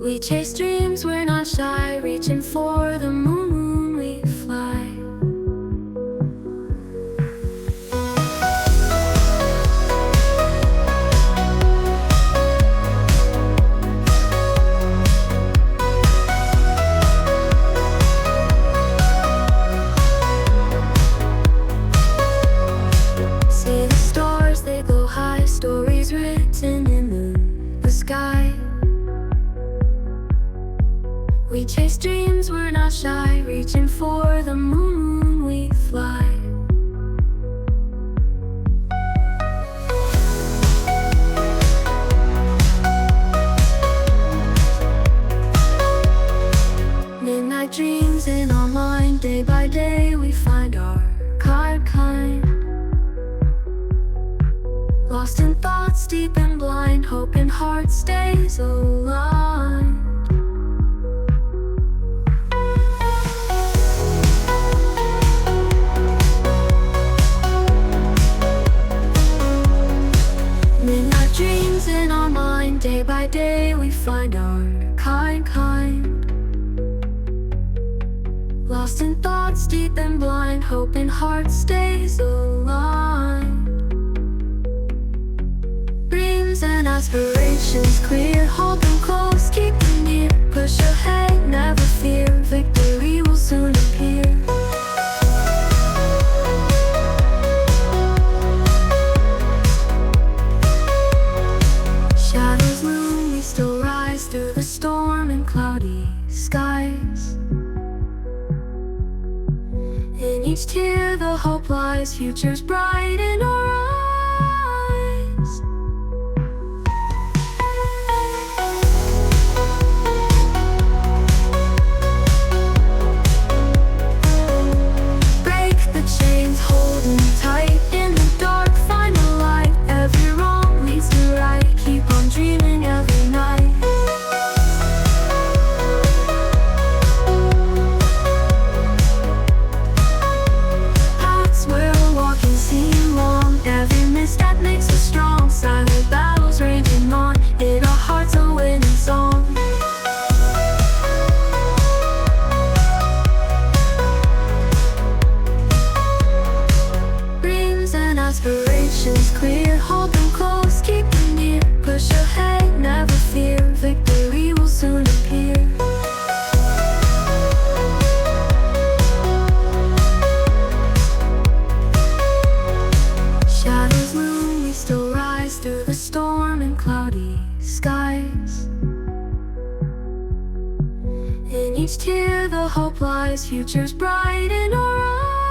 We chase dreams, we're not shy, reaching for the moon, we fly. See the stars, they go high, stories written in the sky. We chase dreams, we're not shy, reaching for the moon, we fly. Midnight dreams in our mind, day by day we find our kind. Lost in thoughts, deep and blind, hope in heart stays aligned. Midnight dreams in our mind, day by day we find our kind. Lost in thoughts, deep and blind, hope in heart stays aligned. Dreams and aspirations clear, hold them close, keep them near. Push ahead, never fear, victory will soon appear. Shadows loom, we still rise through the storm and cloudy skies. In each tear the hope lies, future's bright in our eyes. Break the chains, holding tight in the dark, find the light. Every wrong leads to right, keep on dreaming every night. Paths we're walking seem long, every misstep makes us strong. Silent battles raging on, in our hearts a winning song. Dreams and aspirations clear, hold them close, keep them near. Push ahead, never fear, victory will soon appear. Shadows loom, we still rise through the storm and cloudy skies. In each tear the hope lies, future's bright in our eyes.